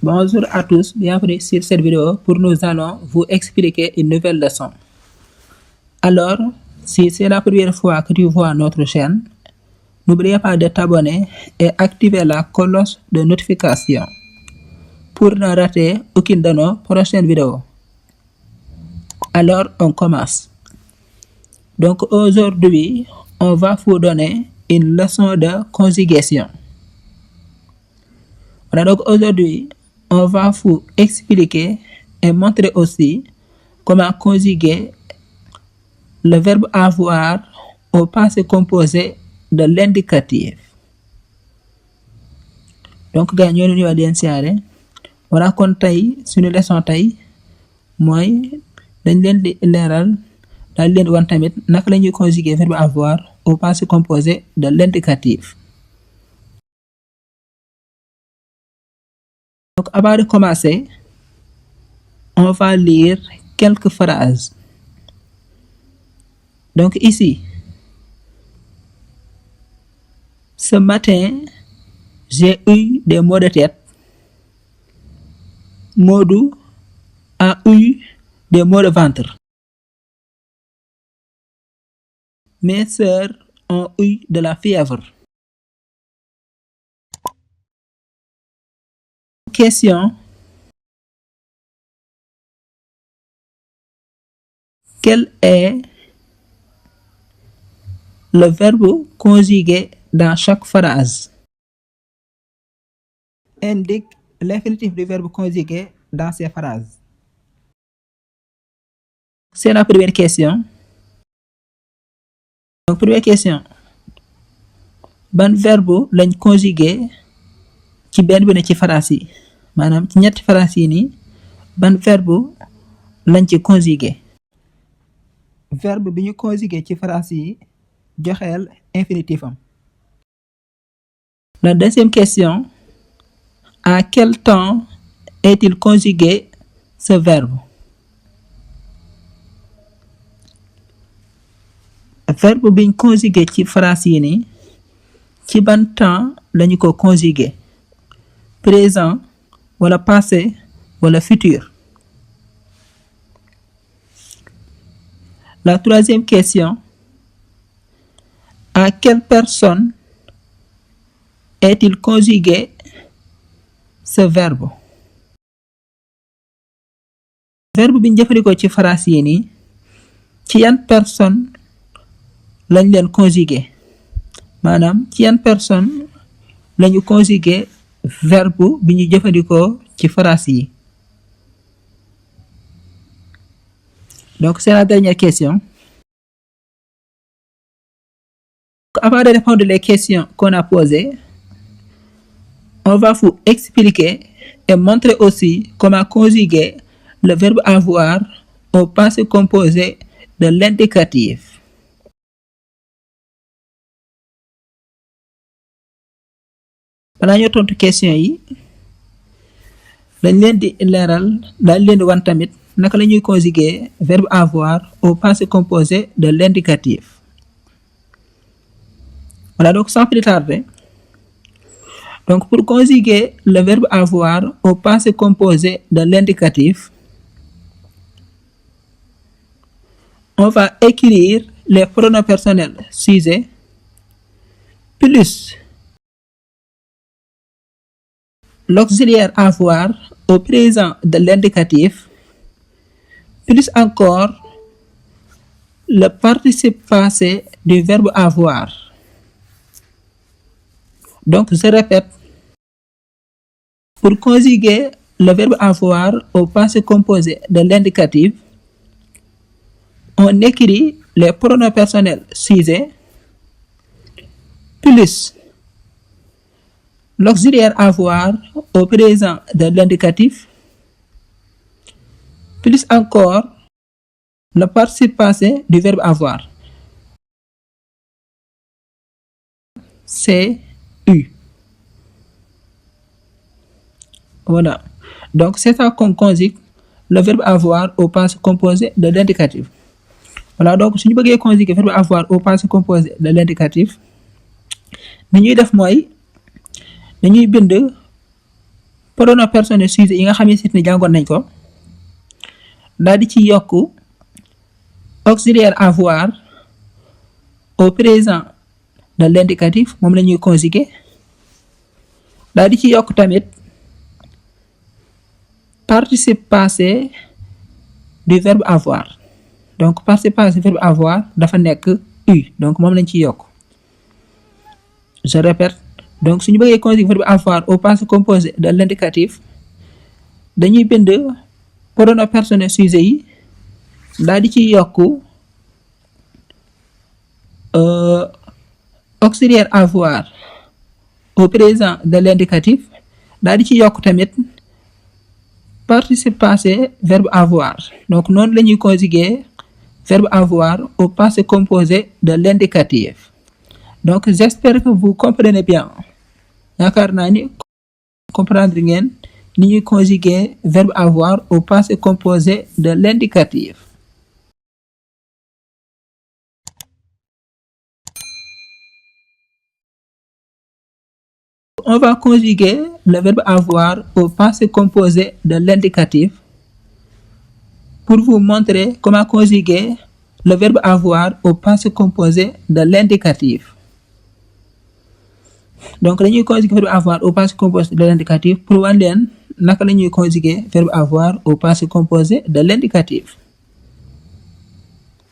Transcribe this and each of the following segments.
Bonjour à tous, bienvenue sur cette vidéo pour nous allons vous expliquer une nouvelle leçon. Alors, si c'est la première fois que tu vois notre chaîne, n'oubliez pas de t'abonner et activer la cloche de notification pour ne rater aucune de nos prochaines vidéos. Alors, on commence. Donc aujourd'hui, on va vous donner une leçon de conjugation. Voilà, donc aujourd'hui, on va vous expliquer et montrer aussi comment conjuguer le verbe avoir au passé composé de l'indicatif. Donc gars ñoo ñu leen siyaare wala kon tey suñu leçon tey mooy dañ leen di leeral daal leen wan tamit naka la ñuy conjuguer verbe avoir au passé composé de l'indicatif. Donc avant de commencer, on va lire quelques phrases. Donc ici, ce matin, j'ai eu des maux de tête. Modou a eu des maux de ventre. Mes sœurs ont eu de la fièvre. Question. Quel est le verbe conjugué dans chaque phrase? Indique l'infinitif du verbe conjugué dans ces phrases. C'est la première question. Donc première question. Ban verbe lañ conjugué ci benn bi ne ci phrase yi maanaam ci ñetti phrase yi nii ban verbe lañ ci conjugué. Verbe bi ñu conjugué ci phrase yi joxeel infinitif am. La deuxième question. À quel temps est-il conjugué ce verbe? Verbe biñ conjugué ci phrase yi nii ci ban temps lañu ko conjugué? Présent wala passé wala futur? La troisième question. À quelle personne est-il conjugué ce verbe? Verbe bi ñu jëfandikoo ci phrase yi nii ci yan personne lañ leen conjugué maanaam ci yan personne lañu conjugué verbe bi ñu jëfandikoo ci phrase yi. Donc c'est la dernière question. Avant de répondre les questions qu'on a posées, on va vous expliquer et montrer aussi comment conjuguer le verbe avoir au passé composé de l'indicatif. Balaa ñoo tontu question yi dañ leen di leeral dañ leen di wan tamit naka la ñuy conjuguer verbe avoir au passé composé de l'indicatif. Voilà, donc sans plus tarder. Donc pour conjuguer le verbe avoir au passé composé de l'indicatif, on va écrire les pronoms personnels sujet plus l'auxiliaire avoir au présent de l'indicatif plus encore le participe passé du verbe avoir. Donc je répète. Pour conjuguer le verbe avoir au passé composé de l'indicatif, on écrit les pronoms personnels sujet plus l'auxiliaire avoir au présent de l'indicatif plus encore le participe passé du verbe avoir. C'est U. Voilà. Donc c'est ça qu'on conjugue le verbe avoir au passé composé de l'indicatif. Voilà, donc suñu bëggee conjuguer verbe avoir au passé composé de l'indicatif ni ñuy def mooy dañuy bind pronom personnel sujet yi nga xam ne jàngoon nañ ko daal di ci yokk auxiliaire avoir au présent de l'indicatif moom la ñuy conjuguer daal di ci yokk tamit participe passé du verbe avoir donc participe passé du verbe avoir dafa nekk u donc moom lañ ci yokk je répète donc suñu bëggee conjuguer verbe avoir au passé composé de l'indicatif dañuy bind pronom personnel sujet yi daal di ci yokk auxiliaire avoir au présent de l'indicatif daal di ci yokk tamit participe passé verbe avoir donc noonu la ñuy conjuguer verbe avoir au passé composé de l'indicatif. Donc j'espère que vous comprenez bien yaakaar naa ni comprendre ngeen ni ñuy conjuguer verbe avoir au passé composé de l'indicatif. On va conjuguer le verbe avoir au passé composé de l'indicatif pour vous montrer comment conjuguer le verbe avoir au passé composé de l'indicatif. Donc dañuy conjuguer verbe avoir au passé composé de l'indicatif pour wan leen naka la ñuy conjuguer verbe avoir au passé composé de l'indicatif.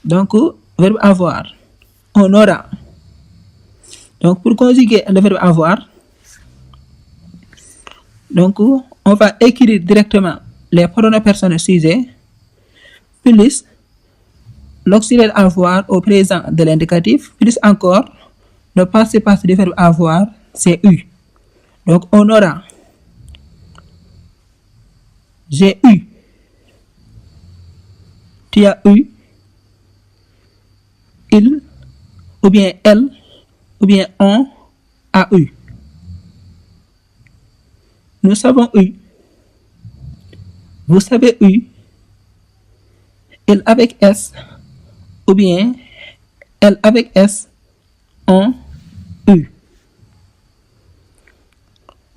Donc verbe avoir on aura. Donc pour conjuguer le verbe avoir, donc on va écrire directement les pronoms personnels sujet plus l'auxiliaire avoir au présent de l'indicatif plus encore le participe passé du verbe avoir, c'est eu. Donc on aura j'ai eu, tu as eu, il ou bien elle ou bien on a eu. Nous avons eu, vous avez eu, il avec S ou bien elle avec S ont eu.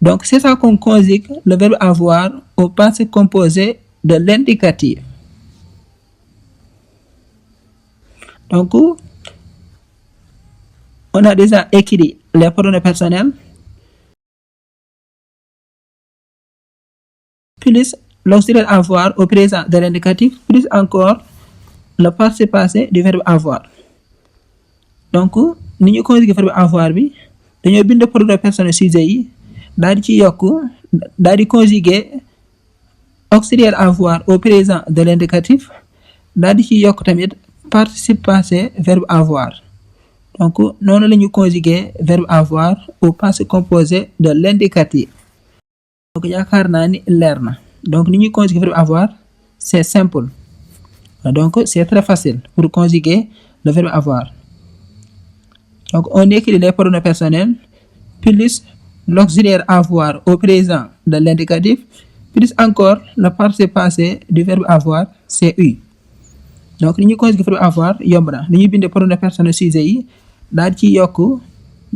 Donc c'est ça qu'on conjugue le verbe avoir au passé composé de l'indicatif. Donc on a déjà écrit les pronoms personnels plus l'auxiliaire avoir au présent de l'indicatif plus encore le participe passé du verbe avoir. Donc ni ñu conjuguer verbe avoir bi dañoo bind pronom personnel sujet yi daal di ci yokk daal di conjuguer auxiliaire avoir au présent de l'indicatif daal di ci yokk tamit participe passé verbe avoir. Donc noonu la ñu conjuguer verbe avoir au passé composé de l'indicatif. Donc yaakaar naa ni leer na. Donc ni ñuy conjuguer verbe avoir c'est simple. Donc c'est très facile pour conjuguer le verbe avoir. Donc on écrit les pronoms personnels plus l'auxiliaire avoir au présent de l'indicatif plus encore le participe passé du verbe avoir, c'est eu. Donc ni ñuy conjuguer verbe avoir yomb na ni ñuy bind pronom personnel sujet yi daal di ci yokk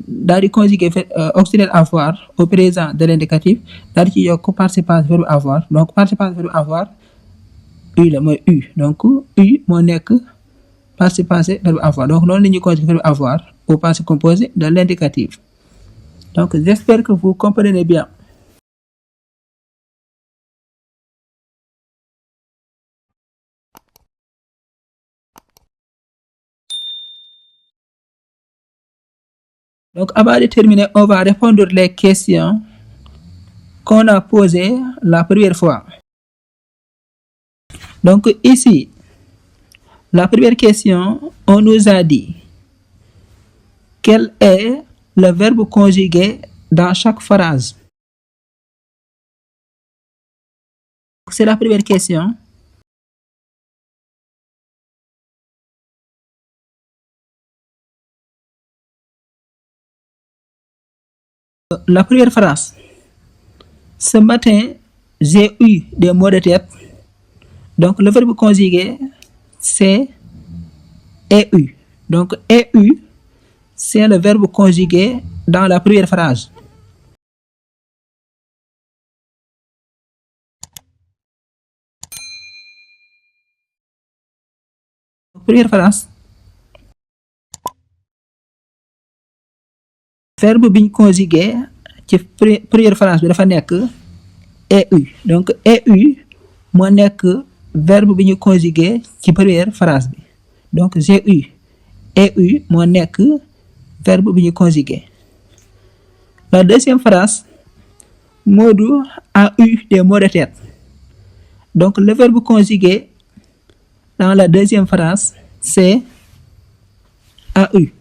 daal di conjuguer auxiliaire avoir au présent de l'indicatif daal di ci yokk participe passé verbe avoir. Donc participe passé verbe avoir u la mooy u donc u moo nekk participe passé verbe avoir. Donc noonu la ñuy conjuguer verbe avoir au passé composé de l'indicatif. Donc j'espère que vous comprenez bien. Donc avant de terminer, on va répondre les questions qu'on a posées la première fois. Donc ici, la première question, on nous a dit quel est le verbe conjugué dans chaque phrase. C'est la première question. La première phrase. Ce matin, j'ai eu des maux de tête. Donc le verbe conjugué, c'est eu. Donc eu, c'est le verbe conjugué dans la première phrase. première phrase verbe bi ñu conjugué ci première phrase bi dafa nekk eu donc eu moo nekk verbe bi ñu conjugué ci première phrase bi donc j'ai eu moo nekk verbe bi ñu conjugué. La deuxième phrase Modou a eu des maux de tête. Donc le verbe conjugué dans la deuxième phrase c'est a eu.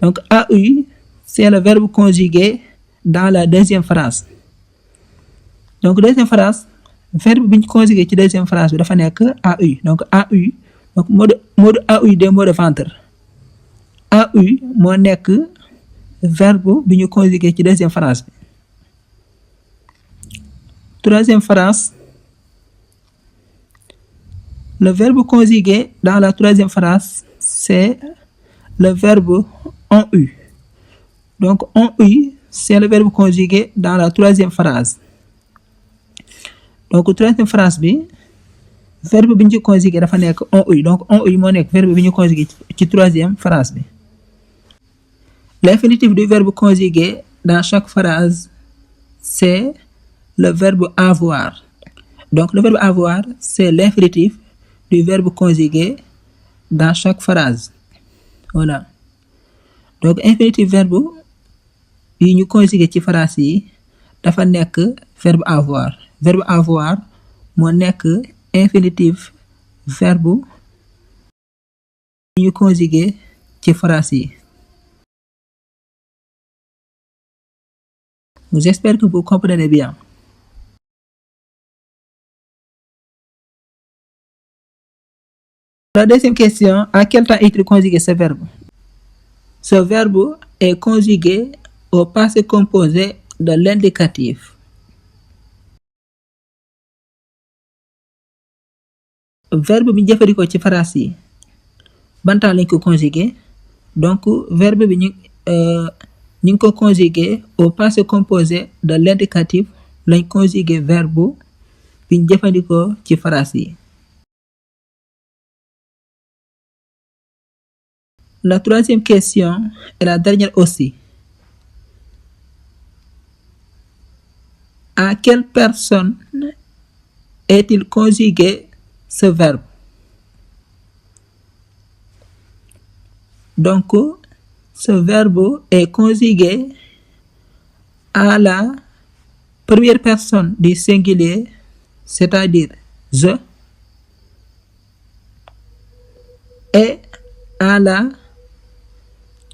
Donc a eu c'est le verbe conjugué dans la deuxième phrase. Donc deuxième phrase verbe bi ñu conjugué ci deuxième phrase bi dafa nekk a eu. Donc a eu donc Modou a eu des maux de ventre. A eu moo nekk verbe bi ñu conjugué ci deuxième phrase bi. Troisième phrase le verbe conjugué dans la troisième phrase c'est le verbe ont eu. Donc ont eu c'est le verbe conjugué dans la troisième phrase. Donc troisième phrase bi verbe bi ñu ci conjugué dafa nekk ont eu. Donc ont eu moo nekk verbe bi ñu conjugué ci troisième phrase bi. L'infinitif du verbe conjugué dans chaque phrase c'est le verbe avoir. Donc le verbe avoir c'est l'infinitif du verbe conjugué dans chaque phrase. Voilà. Donc infinitif verbe yi ñu conjugué ci phrase yi dafa nekk verbe avoir. Verbe avoir moo nekk infinitif verbe yi ñu conjugué ci phrase yi. J'espère que vous comprenez bien. La deuxième question, à quel temps est-il conjugué ce verbe? Ce verbe est conjugué au passé composé de l'indicatif. Verbe bi ñu jëfandikoo ci phrase yi ban temps lañ ko conjugué? Donc verbe bi ñu ngi ko conjugué au passé composé de l'indicatif lañ conjugué verbe bi ñu jëfandikoo ci phrase yi. La troisième question et la dernière aussi. À quelle personne est-il conjugué ce verbe? Donc ce verbe est conjugué à la première personne du singulier, c'est-à-dire je, et à la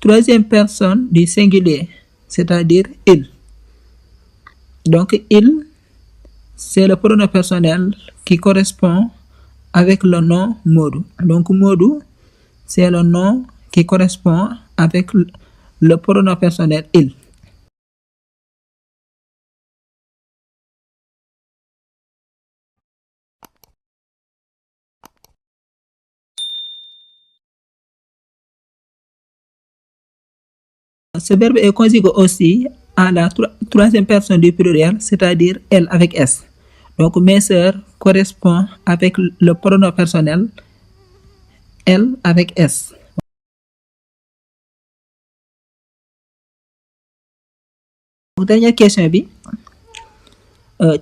troisième personne du singulier, c'est-à-dire il. Donc il, c'est le pronom personnel qui correspond avec le nom Modou. Donc Modou, c'est le nom qui correspond avec le pronom personnel il. Ce verbe est conjugué aussi à la troisième personne du pluriel, c'est-à-dire elle avec S. Donc mes sœurs correspond avec le pronom personnel elle avec S. Donc dernière question bi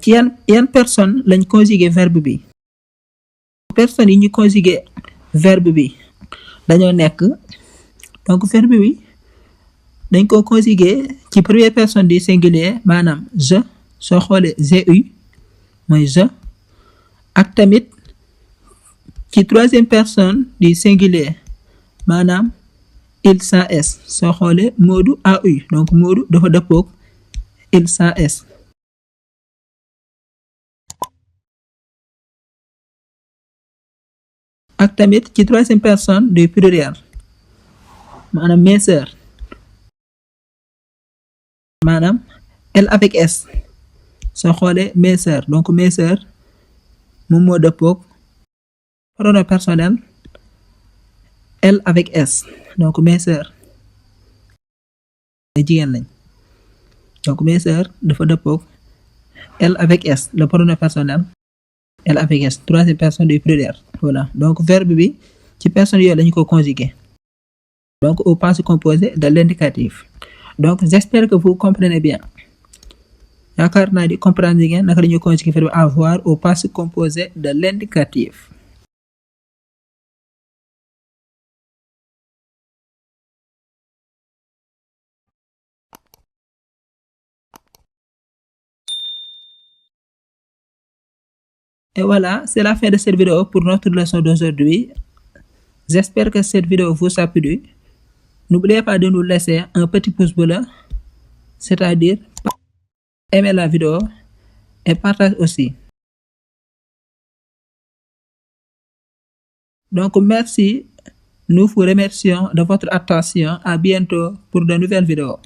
ci yan personne lañ conjugué verbe bi? Personne yi ñu conjugué verbe bi dañoo nekk donc verbe bi dañ ko conjugué ci première personne du singulier maanaam je soo xoolee j'ai mooy je ak tamit ci troisième personne du singulier maanaam il sans S soo xoolee Modou a eu donc Modou dafa dëppook il sans S. ak tamit ci troisième personne du pluriel maanaam mes sœurs maanaam elle avec S soo xoolee mes sœurs donc mes sœurs moom moo dëppook pronom personnel elle avec S donc mes sœurs ay jigéen lañ donc mes sœurs dafa dëppook elle avec S le pronom personnel elle avec S, troisième personne du pluriel. Voilà. Donc, verbe bi, ci personne yooyu lañu ko conjuguer. Donc, au passé composé de l'indicatif. Donc, j'espère que vous comprenez bien. yaakaar naa di comprendre ngeen naka lañuy conjuguer verbe avoir au passé composé de l'indicatif. Et voilà, c'est la fin de cette vidéo pour notre leçon d'aujourd'hui. J'espère que cette vidéo vous a plu. N'oubliez pas de nous laisser un petit pouce bleu, c'est-à-dire aimer la vidéo et partage aussi. Donc, merci. Nous vous remercions de votre attention. À bientôt pour de nouvelles vidéos.